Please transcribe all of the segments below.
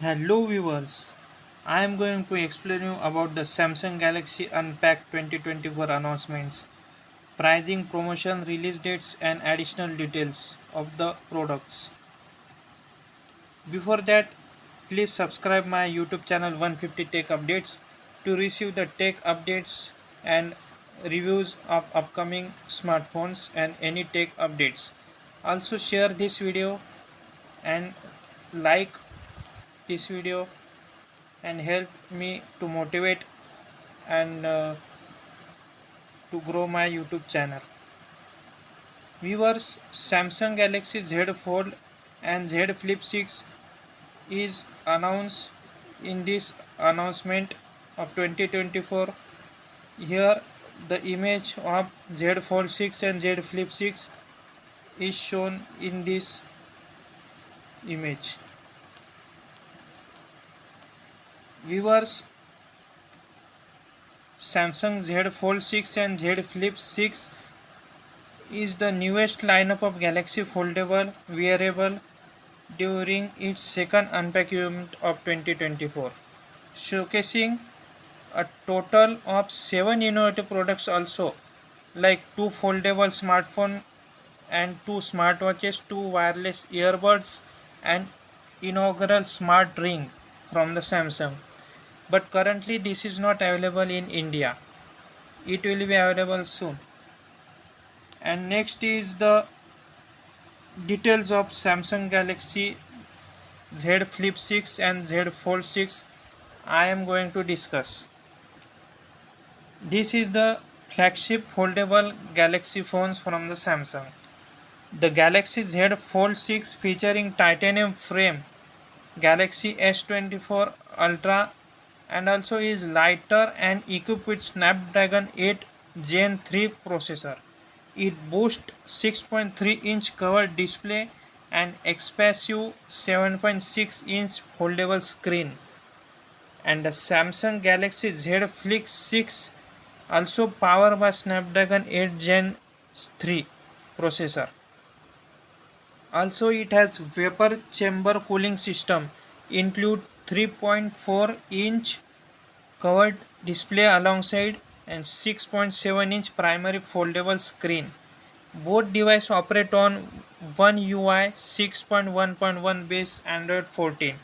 Hello viewers, I am going to explain you about the Samsung Galaxy Unpacked 2024 announcements, pricing, promotion, release dates and additional details of the products. Before that, please subscribe my YouTube channel 150 Tech Updates to receive the tech updates and reviews of upcoming smartphones and any tech updates. Also share this video and like this video and help me to motivate and to grow my YouTube channel. Viewers, Samsung Galaxy Z Fold and Z Flip 6 is announced in this announcement of 2024. Here the image of Z Fold 6 and Z Flip 6 is shown in this image. Viewers, Samsung Z Fold 6 and Z Flip 6 is the newest lineup of Galaxy foldable wearable during its second unpack event of 2024, showcasing a total of 7 innovative products also, like 2 foldable smartphone and 2 smartwatches, 2 wireless earbuds and inaugural smart ring from the Samsung. But currently this is not available in India. It will be available soon. And next is the details of Samsung Galaxy Z Flip 6 and Z Fold 6 I am going to discuss. This is the flagship foldable Galaxy phones from the Samsung. The Galaxy Z Fold 6 featuring titanium frame, Galaxy S24 Ultra and also is lighter and equipped with Snapdragon 8 Gen 3 processor. It boasts 6.3-inch curved display and expansive 7.6-inch foldable screen. And the Samsung Galaxy Z Flip 6 also powered by Snapdragon 8 Gen 3 processor. Also it has vapor chamber cooling system, include 3.4-inch covered display alongside and 6.7-inch primary foldable screen. Both devices operate on One UI 6.1.1 based Android 14,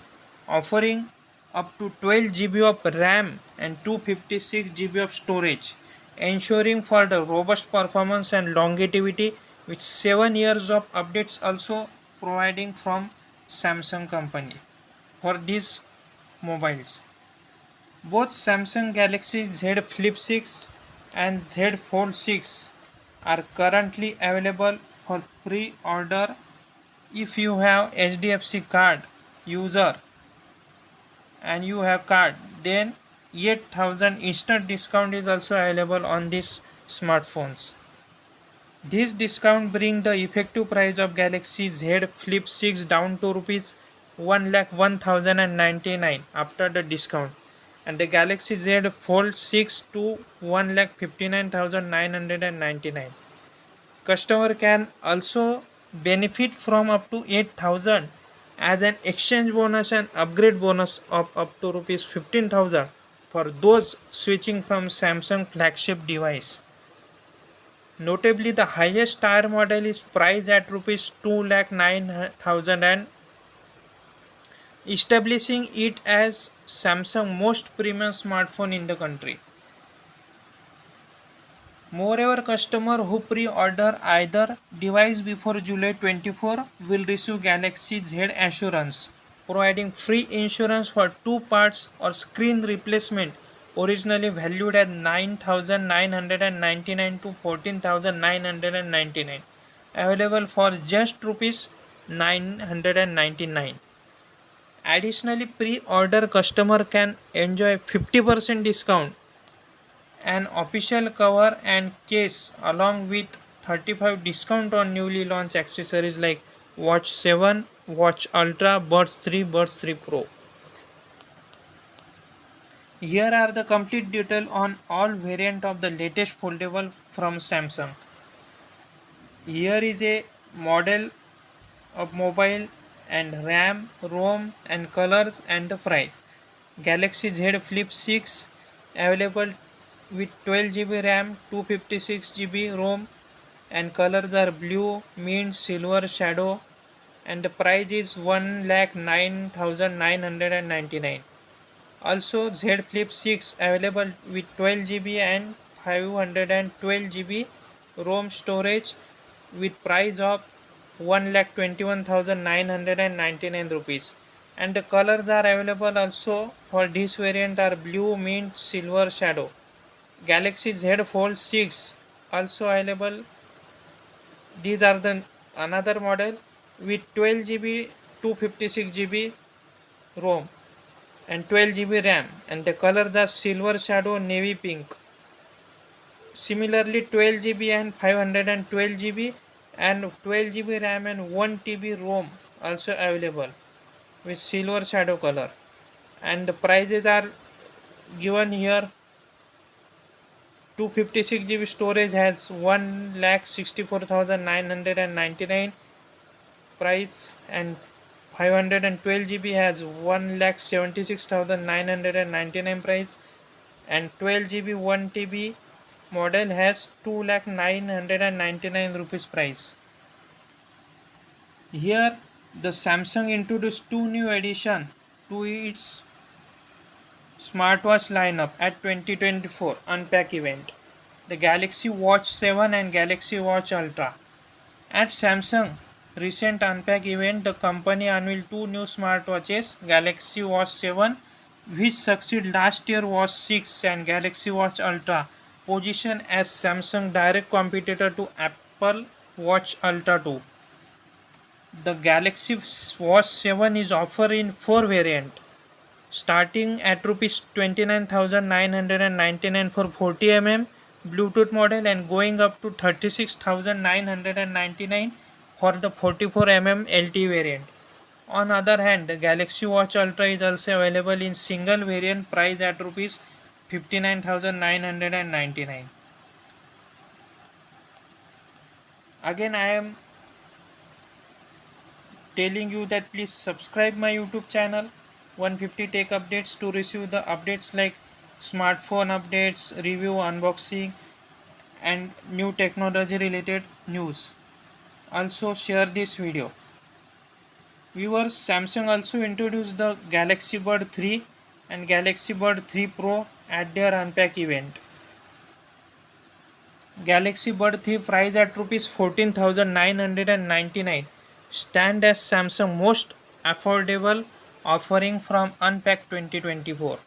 offering up to 12 GB of RAM and 256 GB of storage, ensuring for the robust performance and longevity with 7 years of updates also providing from Samsung company for these mobiles. Both Samsung Galaxy Z Flip 6 and Z Fold 6 are currently available for pre-order. If you have HDFC card user and you have card, then 8,000 instant discount is also available on these smartphones. This discount bring the effective price of Galaxy Z Flip 6 down to rupees 1,01,099 after the discount, and the Galaxy Z Fold 6 to 1,59,999. Customer can also benefit from up to 8,000 as an exchange bonus and upgrade bonus of up to rupees 15,000 for those switching from Samsung flagship device. Notably, the highest tier model is priced at rupees 2,09,000 and establishing it as Samsung most premium smartphone in the country. Moreover, customer who pre-order either device before July 24 will receive Galaxy Z Assurance, providing free insurance for 2 parts or screen replacement originally valued at 9,999 to 14,999, available for just rupees 999. Additionally, pre-order customer can enjoy 50% discount, an official cover and case along with 35 discount on newly launched accessories like Watch 7, Watch Ultra, Buds 3, Buds 3 Pro. Here are the complete detail on all variant of the latest foldable from Samsung. Here is a model of mobile and RAM, ROM and colors and the price. Galaxy Z Flip 6 available with 12 GB RAM, 256 GB ROM and colors are blue, mint, silver, shadow and the price is 1,09,999. Also Z Flip 6 available with 12 GB and 512 GB ROM storage with price of 1,21,999 rupees. And the colors are available also for this variant are blue, mint, silver, shadow. Galaxy Z Fold 6 also available. These are the another model with 12 GB, 256 GB ROM and 12 GB RAM and the colors are silver shadow navy pink. Similarly 12 GB and 512 GB and 12 GB RAM and 1 TB ROM also available with silver shadow color and the prices are given here. 256 GB storage has 1,64,999 price and 512 GB has 1,76,999 price and 12 GB 1 TB model has 2,0999 rupees price. Here the Samsung introduced two new addition to its smartwatch lineup at 2024 Unpack event, the Galaxy Watch 7 and Galaxy Watch Ultra. At Samsung recent Unpack event, the company unveiled two new smartwatches, Galaxy Watch 7, which succeed last year Watch 6 and Galaxy Watch Ultra, positioned as Samsung direct competitor to Apple Watch Ultra 2. The Galaxy Watch 7 is offered in four variants starting at rupees 29,999 for 40 mm Bluetooth model and going up to 36,999 for the 44 mm LTE variant. On other hand, the Galaxy Watch Ultra is also available in single variant price at rupees 59,999. Again, I am telling you that please subscribe my YouTube channel 150 Tech Updates to receive the updates like smartphone updates, review, unboxing and new technology related news. Also share this video. Viewers, Samsung also introduced the Galaxy Buds 3 and Galaxy Buds 3 Pro at their Unpack event. Galaxy Buds 3 price at rupees 14,999 stand as Samsung most affordable offering from Unpack 2024.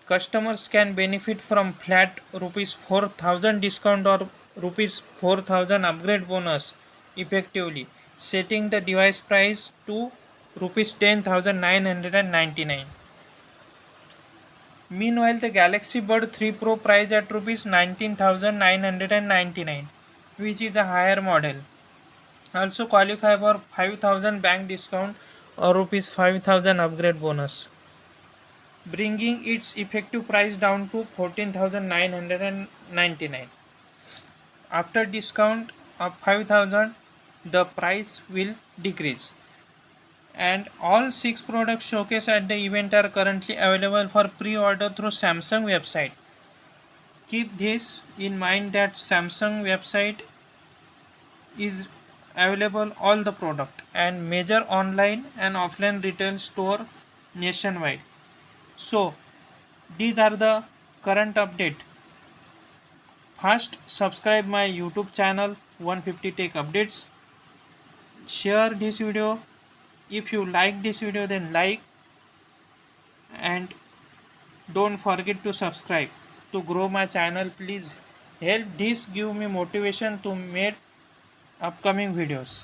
Customers can benefit from flat rupees 4,000 discount or rupees 4,000 upgrade bonus effectively, setting the device price to rupees 10,999. Meanwhile, the Galaxy Buds 3 Pro price at rupees 19,999, which is a higher model. Also qualify for 5,000 bank discount or rupees 5,000 upgrade bonus, bringing its effective price down to 14,999. After discount of 5,000, the price will decrease. And all 6 products showcased at the event are currently available for pre-order through Samsung website. Keep this in mind that Samsung website is available all the product and major online and offline retail store nationwide. So these are the current update. First subscribe my YouTube channel 150 Tech Updates. Share this video. If you like this video then like and don't forget to subscribe to grow my channel. Please help this give me motivation to make upcoming videos.